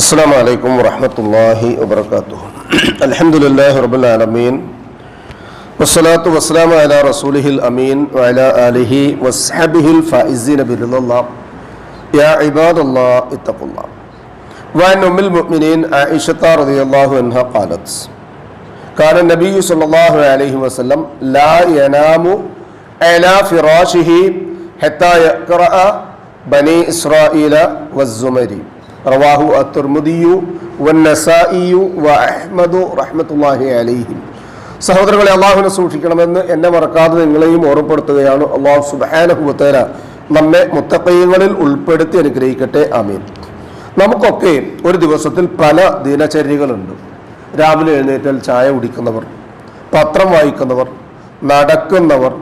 السلام عليكم ورحمة الله وبركاته. الحمد لله رب العالمين والصلاة والسلام على رسوله الأمين وعلى آله وصحبه الفائزين برضا الله. يا عباد الله اتقوا الله. وعن أم المؤمنين عائشة رضي الله عنها قالت: كان النبي صلى الله عليه وسلم لا ينام على فراشه حتى يقرأ بني إسرائيل والزمر. റവാഹു അത്തുർമുദിയു വന്നസായിയു വഅഹ്മദു റഹ്മത്തുള്ളാഹി അലൈഹിം. സഹോദരങ്ങളെ, അള്ളാഹുവിനെ സൂക്ഷിക്കണമെന്ന് എന്നെ മറക്കാതെ നിങ്ങളെയും ഓർമ്മപ്പെടുത്തുകയാണ്. അള്ളാഹു സുബ്ഹാനഹു വ തആല നമ്മെ മുത്തഖീങ്ങളിൽ ഉൾപ്പെടുത്തി അനുഗ്രഹിക്കട്ടെ. ആമീൻ. നമുക്കൊക്കെ ഒരു ദിവസത്തിൽ പല ദിനചര്യകളുണ്ട്. രാവിലെ എഴുന്നേറ്റാൽ ചായ കുടിക്കുന്നവർ, പത്രം വായിക്കുന്നവർ, നടക്കുന്നവർ,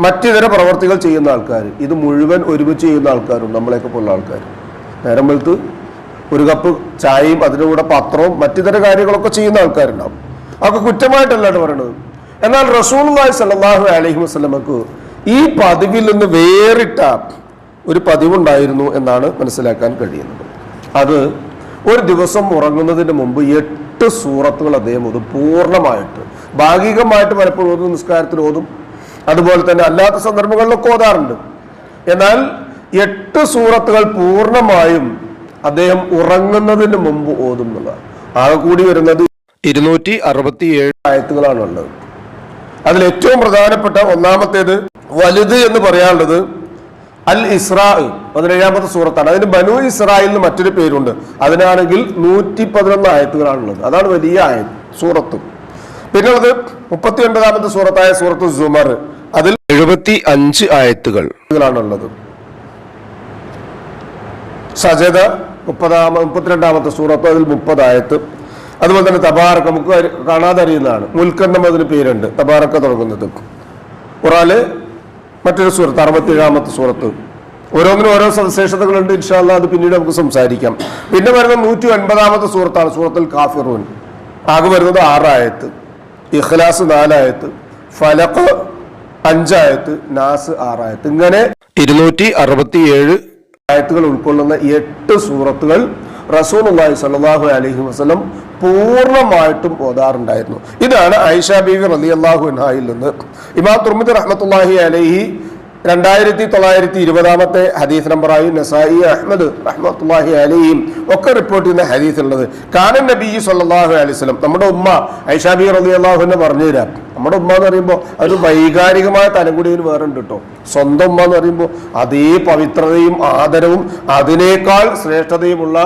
മറ്റിതര പ്രവർത്തികൾ ചെയ്യുന്ന ആൾക്കാർ, ഇത് മുഴുവൻ ഒരുമിച്ച് ചെയ്യുന്ന ആൾക്കാരുണ്ട്. നമ്മളെയൊക്കെ പോലുള്ള ആൾക്കാർ നേരം വെളുത്ത് ഒരു കപ്പ് ചായയും അതിൻ്റെ കൂടെ പത്രവും മറ്റിതര കാര്യങ്ങളൊക്കെ ചെയ്യുന്ന ആൾക്കാരുണ്ടാവും. അതൊക്കെ കുറ്റമായിട്ടല്ലാണ് പറയണത്. എന്നാൽ റസൂലുള്ളാഹി സ്വല്ലല്ലാഹു അലൈഹി വസല്ലമക്ക് ഈ പതിവിൽ നിന്ന് വേറിട്ട ഒരു പതിവുണ്ടായിരുന്നു എന്നാണ് മനസ്സിലാക്കാൻ കഴിയുന്നത്. അത് ഒരു ദിവസം ഉറങ്ങുന്നതിന് മുമ്പ് 8 സൂറത്തുകൾ അദ്ദേഹം ഓതും. പൂർണ്ണമായിട്ട്, ഭാഗികമായിട്ട് പലപ്പോഴും ഓതും, നിസ്കാരത്തിൽ ഓതും, അതുപോലെ തന്നെ അല്ലാത്ത സന്ദർഭങ്ങളിലൊക്കെ ഓതാറുണ്ട്. എന്നാൽ 8 സൂറത്തുകൾ പൂർണ്ണമായും അദ്ദേഹം ഉറങ്ങുന്നതിന് മുമ്പ് ഓതും എന്നുള്ളതാണ്. ആകെ കൂടി വരുന്നത് 267 ആയത്തുകളാണുള്ളത്. അതിൽ ഏറ്റവും പ്രധാനപ്പെട്ട ഒന്നാമത്തേത്, വലുത് എന്ന് പറയാനുള്ളത് അൽ ഇസ്രാ, 17ാമത്തെ സൂറത്താണ്. അതിന് ബനു ഇസ്രായേലിന് മറ്റൊരു പേരുണ്ട്. അതിനാണെങ്കിൽ 111 ആയത്തുകളാണുള്ളത്. അതാണ് വലിയ സൂറത്ത്. പിന്നുള്ളത് 39ാമത്തെ സൂറത്തായ സൂറത്ത് സുമർ. അതിൽ 75 ആയത്തുകളാണുള്ളത്. സജദ 32ാമത്തെ സൂറത്ത്, അതിൽ 30 ആയത്ത്. അതുപോലെ തന്നെ തബാറക്ക, നമുക്ക് കാണാതെ അറിയുന്നതാണ്. മുൽക്കെന്നും അതിന് പേരുണ്ട്, തബാറക്ക തുടങ്ങുന്നത്. ഖുർആനിലെ മറ്റൊരു സൂറത്ത് 67ാമത്തെ സൂറത്ത്. ഓരോന്നിനും ഓരോ സവിശേഷതകളുണ്ട്. ഇൻഷാ അല്ലാഹ് അത് പിന്നീട് നമുക്ക് സംസാരിക്കാം. പിന്നെ വരുന്നത് 109ാമത്തെ സൂറത്താണ്, സൂറത്തുൽ കാഫിറൂൻ. ആകെ വരുന്നത് 6 ആയത്ത്. ഇഖ്ലാസ് 4 ആയത്ത്, ഫലഖ് 5 ആയത്ത്, നാസ് 6 ആയത്ത്. ഇങ്ങനെ 267 ആയത്തുകൾ ഉൾക്കൊള്ളുന്ന 8 സൂറത്തുകൾ റസൂലുള്ളാഹി സ്വല്ലല്ലാഹു അലൈഹി വസല്ലം പൂർണ്ണമായിട്ടും ഓതാറുണ്ടായിരുന്നു. ഇതാണ് ആയിഷ ബീവി റളിയല്ലാഹു അൻഹയിൽ നിന്ന് ഇമാം തുർമിദി റഹ്മത്തുള്ളാഹി അലൈഹി 2920 ഹദീസ് നമ്പറായി നസായി, അഹ്മദ് റഹ്മത്തുള്ളാഹി അലൈഹിം ഒക്കെ റിപ്പോർട്ട് ചെയ്യുന്ന ഹദീസുള്ളത്. കാനൻ നബി സ്വല്ലല്ലാഹു അലൈഹി വസല്ലം, നമ്മുടെ ഉമ്മ ആയിഷ ബീവി റളിയല്ലാഹു അൻഹ പറഞ്ഞു തരാം. നമ്മുടെ ഉമ്മ എന്ന് പറയുമ്പോൾ ഒരു വൈകാരികമായ തലം കൂടി വേറുണ്ട് കേട്ടോ. സ്വന്തം ഉമ്മ എന്ന് പറയുമ്പോൾ അതേ പവിത്രതയും ആദരവും അതിനേക്കാൾ ശ്രേഷ്ഠതയുമുള്ള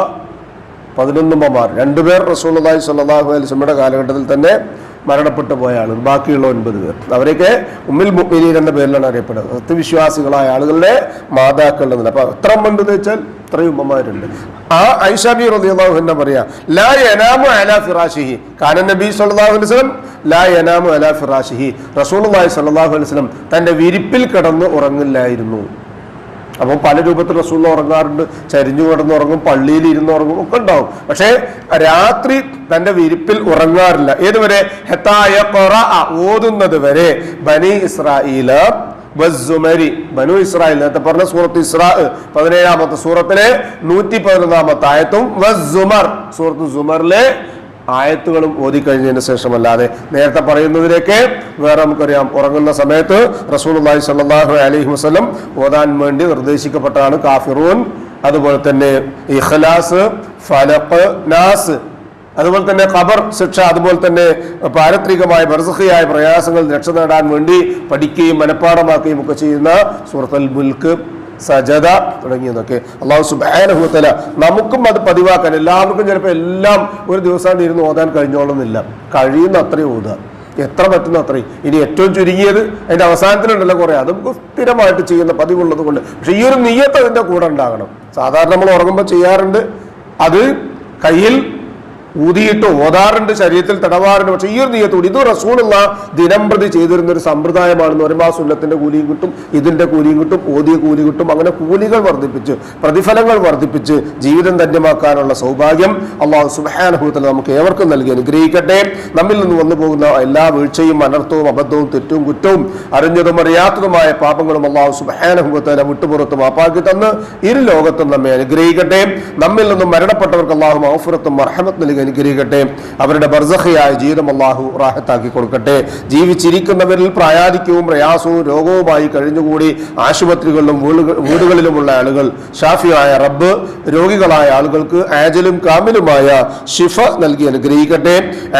11 ഉമ്മമാർ. 2 പേർ റസൂലുള്ളാഹി സ്വല്ലല്ലാഹു അലൈഹി വസല്ലമയുടെ കാലഘട്ടത്തിൽ തന്നെ മരണപ്പെട്ടു പോയ ആളുകൾ. ബാക്കിയുള്ള 9 പേർ, അവരൊക്കെ ഉമ്മുൽ മുഅ്മിനീൻ എന്ന പേരിലാണ് അറിയപ്പെടുന്നത്. സത്യവിശ്വാസികളായ ആളുകളുടെ മാതാക്കളുടെ. അപ്പൊ എത്ര ഉണ്ടെന്ന് വെച്ചാൽ ഇത്രയും ഉമ്മമാരുണ്ട്. ആ ആയിഷ ബി റളിയല്ലാഹു അൻഹ പറയാ, ലാ യനാമു അലാ ഫിറാശിഹി. കാന നബി സ്വല്ലല്ലാഹു അലൈഹി വസല്ലം ലാ യനാമു അലാ ഫിറാശിഹി. റസൂലുള്ളാഹി സ്വല്ലല്ലാഹു അലൈഹി വസല്ലം തന്റെ വിരിപ്പിൽ കിടന്ന് ഉറങ്ങില്ലായിരുന്നു. അപ്പോൾ പല രൂപത്തിൽ റസൂലുള്ള ഉറങ്ങാറുണ്ട്. ചരിഞ്ഞു കിടന്ന് ഉറങ്ങും, പള്ളിയിൽ ഇരുന്ന് ഉറങ്ങും, ഒക്കെ ഉണ്ടാവും. പക്ഷേ രാത്രി തന്റെ വിരിപ്പിൽ ഉറങ്ങാറില്ല. ഏതുവരെ? ഓതുന്നത് വരെ. ബനി ഇസ്രായേൽ വസ്സുമരി, ബനു ഇസ്രായേൽ, നേരത്തെ പറഞ്ഞ സൂറത്ത് ഇസ്രാ 17ാമത്തെ സൂറത്തിലെ 111ാമത്തെ ആയത്തും വസ്സുമർ സൂറത്ത് സുമറിലെ ആയത്തുകളും ഓതിക്കഴിഞ്ഞതിന് ശേഷമല്ലാതെ നേരത്തെ പറയുന്നതിലേക്ക് വേറെ നമുക്കറിയാം. ഉറങ്ങുന്ന സമയത്ത് റസൂലുള്ളാഹി സ്വല്ലല്ലാഹു അലൈഹി വസല്ലം ഓതാൻ വേണ്ടി നിർദ്ദേശിക്കപ്പെട്ടതാണ് കാഫിറൂൻ, അതുപോലെ തന്നെ ഇഖ്ലാസ്, ഫലഖ്, നാസ്, അതുപോലെ തന്നെ ഖബർ ശിക്ഷ, അതുപോലെ തന്നെ പാരത്രികമായ ബർസഖിയായ പ്രയാസങ്ങൾ രക്ഷ നേടാൻ വേണ്ടി പഠിക്കുകയും മനഃപ്പാഠമാക്കുകയും ഒക്കെ ചെയ്യുന്ന സൂറത്തുൽ മുൽക്ക്, സജദ തുടങ്ങിയതൊക്കെ. അല്ലാഹു സുബ്ഹാനഹു വ തആല നമുക്കും അത് പതിവാക്കാൻ. എല്ലാവർക്കും ചിലപ്പോൾ എല്ലാം ഒരു ദിവസം ഇരുന്ന് ഓതാൻ കഴിഞ്ഞോളുന്നില്ല. കഴിയുന്ന അത്രയും ഓതുക, എത്ര പറ്റുന്ന അത്രയും. ഇനി ഏറ്റവും ചുരുങ്ങിയത് അതിന്റെ അവസാനത്തിലുണ്ടല്ലോ കുറേ, അത് നമുക്ക് സ്ഥിരമായിട്ട് ചെയ്യുന്ന പതിവുള്ളത് കൊണ്ട്. പക്ഷെ ഈ ഒരു നിയ്യത്ത് അതിന്റെ കൂടെ ഉണ്ടാകണം. സാധാരണ നമ്മൾ ഉറങ്ങുമ്പോൾ ചെയ്യാറുണ്ട്, അത് കയ്യിൽ ഊതിയിട്ട് ഓതാറുണ്ട്, ശരീരത്തിൽ തടവാറുണ്ട്. പക്ഷെ ഈ ഒരു നിയ്യത്തോട് ഇത് റസൂലുള്ള ദിനം പ്രതി ചെയ്തിരുന്ന ഒരു സമ്പ്രദായമാണെന്ന് പറയുമ്പോൾ ആ സുന്നത്തിന്റെ കൂലിയും കിട്ടും, ഇതിന്റെ കൂലിയും കിട്ടും, ഓതിയ കൂലി കിട്ടും. അങ്ങനെ കൂലികൾ വർദ്ധിപ്പിച്ച് പ്രതിഫലങ്ങൾ വർദ്ധിപ്പിച്ച് ജീവിതം ധന്യമാക്കാനുള്ള സൗഭാഗ്യം അല്ലാഹു സുബ്ഹാനഹു വ തആല നമുക്ക് ഏവർക്കും നൽകി അനുഗ്രഹിക്കട്ടെ. നമ്മിൽ നിന്ന് വന്നു പോകുന്ന എല്ലാ വീഴ്ചയും അനർത്ഥവും അബദ്ധവും തെറ്റും കുറ്റവും അറിഞ്ഞതും അറിയാത്തതുമായ പാപങ്ങളും അല്ലാഹു സുബ്ഹാനഹു വ തആല വിട്ടുപുറത്ത് മാപ്പാക്കി തന്ന് ഇരു ലോകത്തും നമ്മെ അനുഗ്രഹിക്കട്ടെ. നമ്മിൽ നിന്നും മരണപ്പെട്ടവർക്ക് അല്ലാഹു മഗ്ഫിറത്തും മർഹമത്തും നൽകി അനുഗ്രഹിക്കട്ടെ. അവരുടെ ബർസഖിയായ ജീവിതം അല്ലാഹു റാഹത്താക്കി കൊടുക്കട്ടെ. ജീവിച്ചിരിക്കുന്നവരിൽ പ്രായാധിക്യവും പ്രയാസവും രോഗവുമായി കഴിഞ്ഞുകൂടി ആശുപത്രികളിലും വീടുകളിലുമുള്ള ആളുകൾ ഷാഫിയായ റബ്ബ് രോഗികളായ ആളുകൾക്ക് ആജലും കാമിലുമായ ഷിഫ നൽകി അനുഗ്രഹിക്കട്ടെ.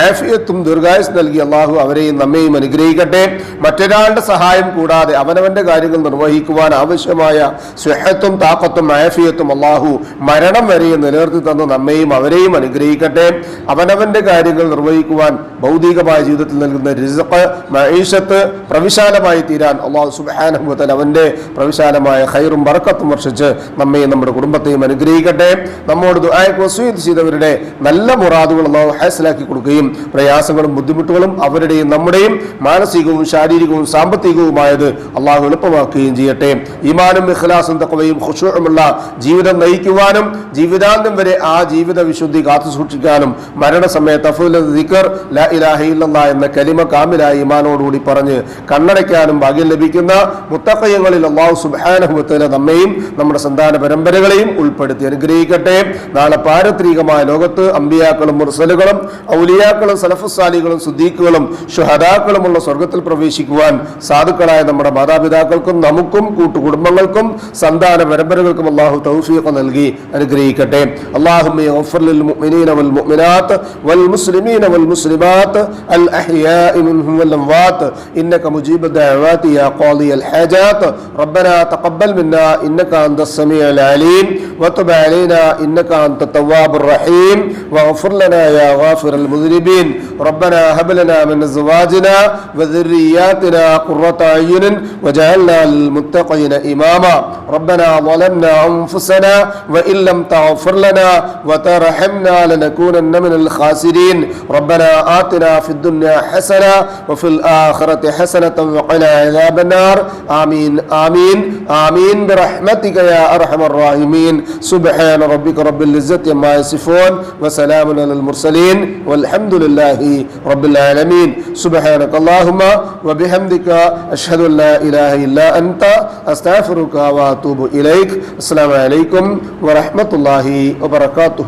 ആഫിയത്തും ദീർഘായുസ് നൽകി അല്ലാഹു അവരെയും നമ്മെയും അനുഗ്രഹിക്കട്ടെ. മറ്റൊരാളുടെ സഹായം കൂടാതെ അവനവന്റെ കാര്യങ്ങൾ നിർവഹിക്കുവാൻ ആവശ്യമായ സ്വഹത്തും താഖത്തും ആഫിയത്തും അല്ലാഹു മരണം വരെ നിലനിർത്തി തന്ന് നമ്മെയും അവരെയും അനുഗ്രഹിക്കട്ടെ. അവനവന്റെ കാര്യങ്ങൾ നിർവഹിക്കുവാൻ ഭൗതികമായ ജീവിതത്തിൽ നൽകുന്ന റിസ്ഖ് മഈശത്ത് പ്രവിശാലമായി തീരാൻ അല്ലാഹു സുബ്ഹാനഹു വ തആല അവന്റെ പ്രവിശാലമായ ഖൈറും ബറക്കത്തും വർഷിച്ച് നമ്മെയും നമ്മുടെ കുടുംബത്തെയും അനുഗ്രഹിക്കട്ടെ. നമ്മോട് ദുആക്ക് വസിയത്ത് ചെയ്തവരുടെ നല്ല മുറാദുകൾ അല്ലാഹു ഹാസിലാക്കി കൊടുക്കുകയും പ്രയാസങ്ങളും ബുദ്ധിമുട്ടുകളും അവരുടെയും നമ്മുടെയും മാനസികവും ശാരീരികവും സാമ്പത്തികവുമായത് അല്ലാഹു എളുപ്പമാക്കുകയും ചെയ്യട്ടെ. ഈമാനും ഇഖ്ലാസും തഖ്വയും ഖുശൂഉമുള്ള ജീവിതം നയിക്കുവാനും ജീവിതാന്ത്യം വരെ ആ ജീവിത വിശുദ്ധി കാത്തു സൂക്ഷിക്കാനും മരണസമയത്ത് അഫ്ളൽ ദിക്ർ ലാ ഇലാഹ ഇല്ലല്ലാഹ് എന്ന കലിമ കാമിലായ ഈമാനോടുകൂടി പറഞ്ഞ് കണ്ണടയ്ക്കാനും ഭാഗ്യം ലഭിക്കുന്ന മുത്തഖയ്യങ്ങളിൽ അല്ലാഹു സുബ്ഹാനഹു വ തആല നമ്മെയും നമ്മുടെ സന്താന പരമ്പരകളെയും ഉൾപ്പെടുത്തി അനുഗ്രഹിക്കട്ടെ. നാളെ പാരത്രികമായ ലോകത്ത് അമ്പിയാക്കളും മുർസലുകളും ഔലിയാക്കളും സലഫുസ് സാലികളും സുദ്ദീഖുകളും ശുഹദാക്കളുമുള്ള സ്വർഗത്തിൽ പ്രവേശിക്കുവാൻ സാധുക്കളായ നമ്മുടെ മാതാപിതാക്കൾക്കും നമുക്കും കൂട്ടുകുടുംബങ്ങൾക്കും സന്താന പരമ്പരകൾക്കും അല്ലാഹു തൗഫീഖ് നൽകി അനുഗ്രഹിക്കട്ടെ. അല്ലാഹുമ്മ യഗ്ഫിർ ലിൽ മുഅ്മിനീന വൽ മുഅ്മിനാത്ത് വൽ മുസ്ലിമീന വൽ മുസ്ലിമാത്ത് അൽ അഹ്യാഇ മിൻഹും വൽ അംവാത്ത് ഇന്നക മുജീബു ദഅവാതി യാ ഖാദിയൽ ഹാജാത്ത് റബ്ബനാ തഖബ്ബൽ മിന്നാ ഇന്നക അൻതസ് സമീഉൽ അലീം വതുബ് അലൈനാ ഇന്നക അൻതത് തവ്വാബുർ റഹീം വഗ്ഫിർ ലനാ യാ ഗാഫിറൽ മുദ്നിബീൻ റബ്ബനാ ഹബ് ലനാ മിൻ അസ്വാജിനാ വദുർരിയ്യാതിനാ ഖുർറത അയ്യുനിൻ വജഅൽനാ ലിൽ മുത്തഖീന ഇമാമാ റബ്ബനാ ളലംനാ അൻഫുസനാ വഇൻ ലം തഗ്ഫിർ ലനാ വതർഹംനാ ലനകൂനന്ന മിനൽ ഖാസിരീൻ റബ്ബനാ ആതിനാ ഫിദ് ദുനിയാ ഹസന വഫിൽ ആഖിറതി ഹസനതൻ വഖിനാ അദാബൻ നാർ ആമീൻ ആമീൻ ആമീൻ ബിറഹ്മതിക യാ അർഹമർ റഹീമീൻ സുബ്ഹാന റബ്ബിക റബ്ബിൽ ഇസ്സതി അമ്മാ യസിഫൂൻ വസലാമുൻ അലൽ മുർസലീൻ വൽഹംദുലില്ലാഹി റബ്ബിൽ ആലമീൻ സുബ്ഹാനക അല്ലാഹുമ്മ വബിഹംദിക അഷ്ഹദു അൻ ലാ ഇലാഹ ഇല്ലാ അൻത അസ്തഗ്ഫിറുക വഅതൂബു ഇലൈക്. അസ്സലാമു അലൈക്കും വറഹ്മത്തുള്ളാഹി വബറകാതുഹു.